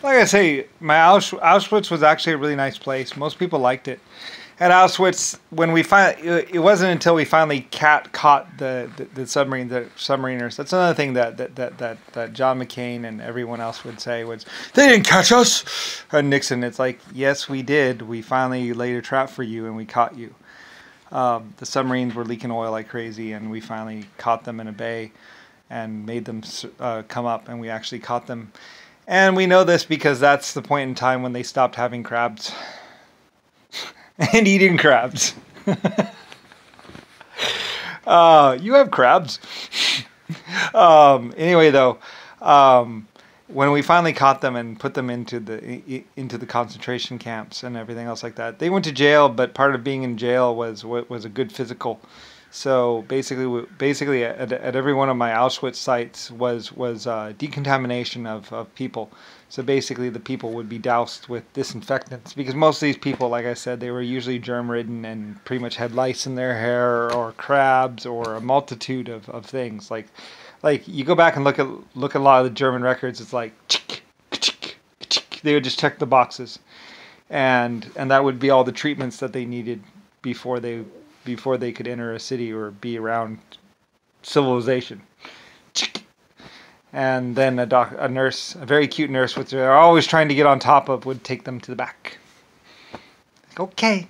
Like I say, my Auschwitz was actually a really nice place. Most people liked it. At Auschwitz, when we it wasn't until we finally caught the submariners. That's another thing that John McCain and everyone else would say was, they didn't catch us. And Nixon, it's like, yes, we did. We finally laid a trap for you and we caught you. The submarines were leaking oil like crazy, and we finally caught them in a bay and made them come up, and we actually caught them. And we know this because that's the point in time when they stopped having crabs. And eating crabs. You have crabs. Anyway, though, when we finally caught them and put them into the concentration camps and everything else like that, they went to jail. But part of being in jail was a good physical. So basically, at every one of my Auschwitz sites was decontamination of people. So basically, the people would be doused with disinfectants, because most of these people, like I said, they were usually germ-ridden and pretty much had lice in their hair or crabs or a multitude of things. Like you go back and look at a lot of the German records. It's like they would just check the boxes, and that would be all the treatments that they needed before they could enter a city or be around civilization. And then a nurse, a very cute nurse, which they're always trying to get on top of, would take them to the back. Like, okay,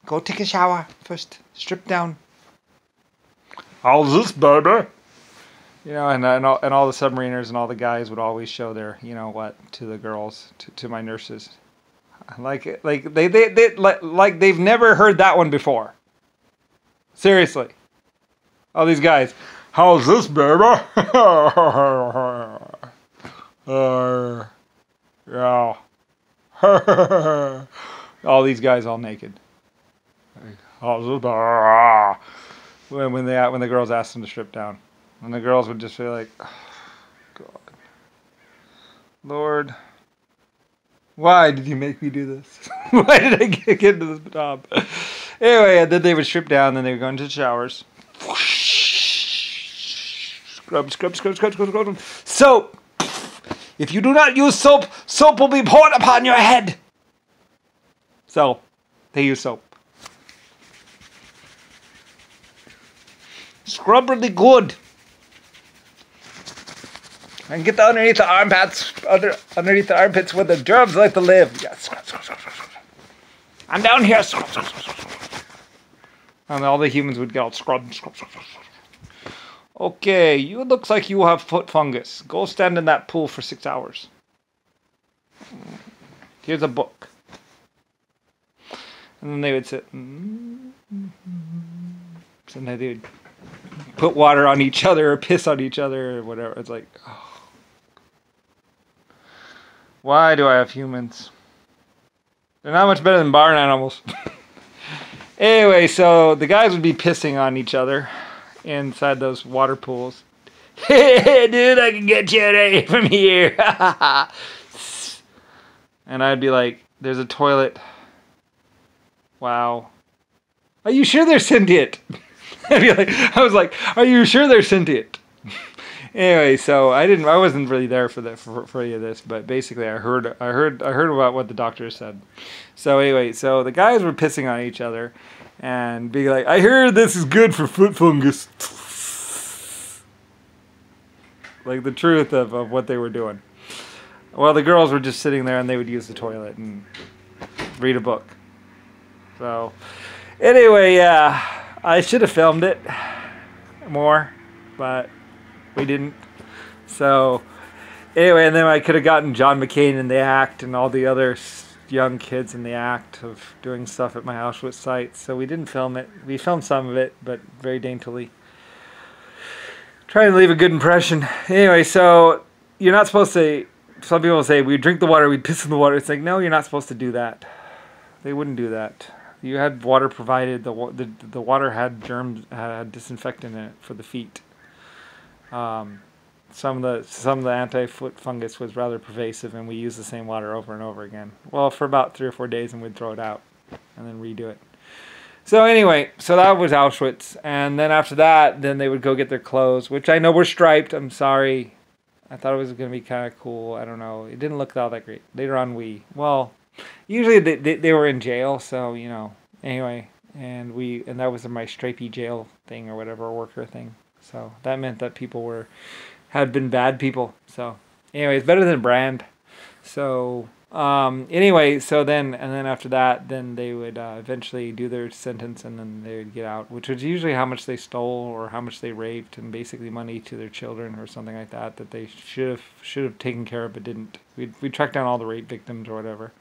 go take a shower first. Strip down. How's this, baby? You know, and all the submariners and all the guys would always show their, you know what, to the girls, to my nurses. Like they've never heard that one before. Seriously. All these guys. How's this, baby? Yeah. All these guys all naked. How's this, baby? When the girls asked them to strip down. And the girls would just feel like, oh, God. Lord, why did you make me do this? Why did I get into this job? Anyway, and then they would strip down, then they would go into the showers. Scrub. Soap! If you do not use soap, soap will be poured upon your head. So, they use soap. Scrub really good. And get underneath the armpits, underneath the armpits where the germs like to live. Yeah, scrub. I'm down here. Scrub. And all the humans would get all scrub. Okay, you looks like you have foot fungus. Go stand in that pool for 6 hours. Here's a book. And then they would sit. Sometimes they would put water on each other or piss on each other or whatever. It's like, oh. Why do I have humans? They're not much better than barn animals. Anyway, so the guys would be pissing on each other inside those water pools. Hey, dude, I can get you right from here. And I'd be like, there's a toilet. Wow. Are you sure they're sentient? I was like, are you sure they're sentient? Anyway, so I wasn't really there for any of this, but basically I heard about what the doctor said. So anyway, so the guys were pissing on each other and being like, I heard this is good for foot fungus. Like the truth of what they were doing. Well, the girls were just sitting there and they would use the toilet and read a book. So anyway, yeah, I should have filmed it more, but we didn't. So anyway, and then I could have gotten John McCain in the act and all the other young kids in the act of doing stuff at my Auschwitz site. So we didn't film it. We filmed some of it, but very daintily. Trying to leave a good impression. Anyway, so you're not supposed to, some people say, we drink the water, we piss in the water. It's like, no, you're not supposed to do that. They wouldn't do that. You had water provided. The water had germs, had disinfectant in it for the feet. Some of the anti-foot fungus was rather pervasive, and we used the same water over and over again. Well, for about 3 or 4 days, and we'd throw it out and then redo it. So anyway, so that was Auschwitz, and then after that, then they would go get their clothes, which I know were striped. I'm sorry. I thought it was going to be kind of cool. I don't know. It didn't look all that great. Later on, well, usually they were in jail, so, you know, anyway. And that was my stripey jail thing or whatever, worker thing. So that meant that people had been bad people. So anyway, it's better than Brand. So anyway, and then after that, then they would eventually do their sentence, and then they would get out, which was usually how much they stole or how much they raped, and basically money to their children or something like that they should have taken care of but didn't. We tracked down all the rape victims or whatever.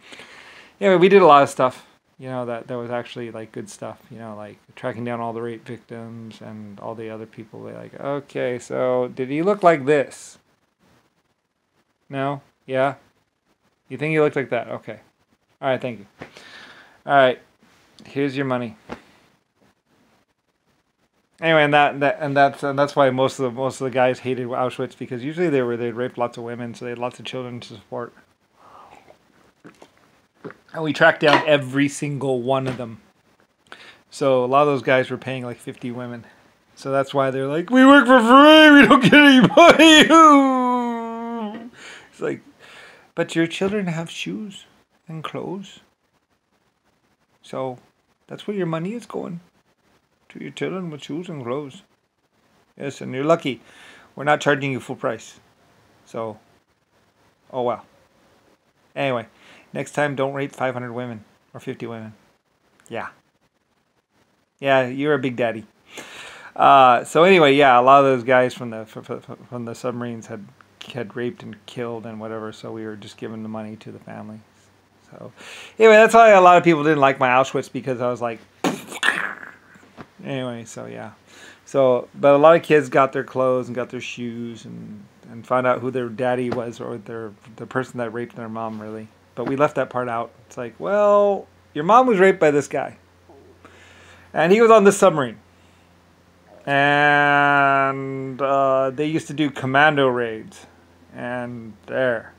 Anyway, we did a lot of stuff, you know, that was actually like good stuff, you know, like tracking down all the rape victims and all the other people. They like, okay, so did he look like this? No? Yeah? You think he looked like that? Okay. All right, thank you. All right, here's your money. Anyway, and that's why most of the guys hated Auschwitz, because usually they'd raped lots of women, so they had lots of children to support. And we tracked down every single one of them. So a lot of those guys were paying like 50 women. So that's why they're like, we work for free, we don't get any money. It's like, but your children have shoes and clothes. So that's where your money is going. To your children with shoes and clothes. Yes, and you're lucky. We're not charging you full price. So, oh well. Anyway, next time don't rape 500 women or 50 women. Yeah. Yeah, you're a big daddy. So anyway, yeah, a lot of those guys from the submarines had raped and killed and whatever, so we were just giving the money to the family. So anyway, that's why a lot of people didn't like my Auschwitz, because I was like, anyway, so yeah. So, but a lot of kids got their clothes and got their shoes and found out who their daddy was, or the person that raped their mom, really. But we left that part out. It's like, well, your mom was raped by this guy, and he was on this submarine. And they used to do commando raids. And there,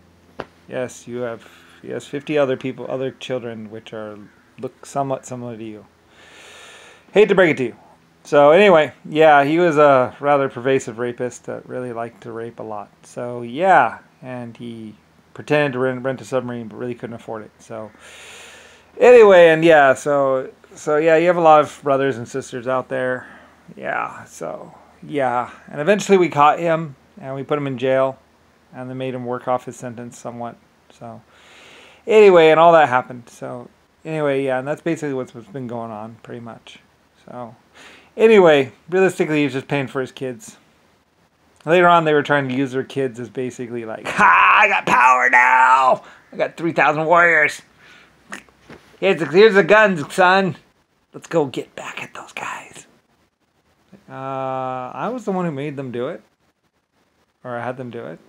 yes, you have 50 other children, which look somewhat similar to you. Hate to break it to you. So anyway, yeah, he was a rather pervasive rapist that really liked to rape a lot. So yeah, and he pretended to rent a submarine, but really couldn't afford it. So anyway, and yeah, so yeah, you have a lot of brothers and sisters out there. Yeah, so yeah, and eventually we caught him and we put him in jail. And they made him work off his sentence somewhat. So anyway, and all that happened. So anyway, yeah, and that's basically what's been going on, pretty much. So anyway, realistically, he's just paying for his kids. Later on, they were trying to use their kids as basically like, ha, I got power now. I got 3,000 warriors. Here's the guns, son. Let's go get back at those guys. I was the one who made them do it. Or I had them do it.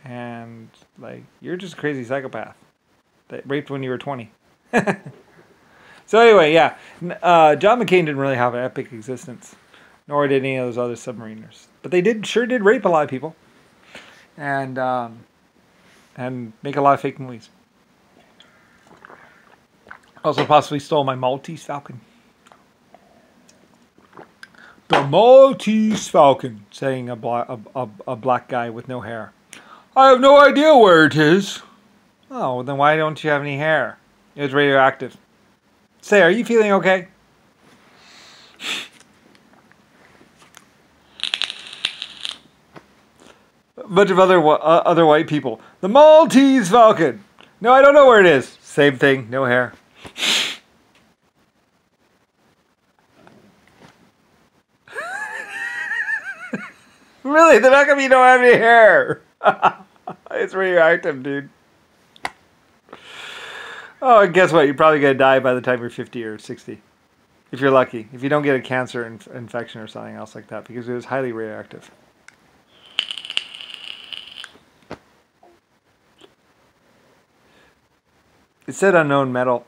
And, like, you're just a crazy psychopath that raped when you were 20. So anyway, yeah. John McCain didn't really have an epic existence. Nor did any of those other submariners. But they sure did rape a lot of people. And make a lot of fake movies. Also possibly stole my Maltese Falcon. The Maltese Falcon, saying a black guy with no hair. I have no idea where it is. Oh, well then why don't you have any hair? It was radioactive. Say, are you feeling okay? A bunch of other white people. The Maltese Falcon. No, I don't know where it is. Same thing, no hair. Really? They're not gonna be don't have any hair. It's radioactive, dude. Oh, and guess what? You're probably gonna die by the time you're 50 or 60. If you're lucky. If you don't get a cancer infection or something else like that, because it was highly radioactive. It said unknown metal.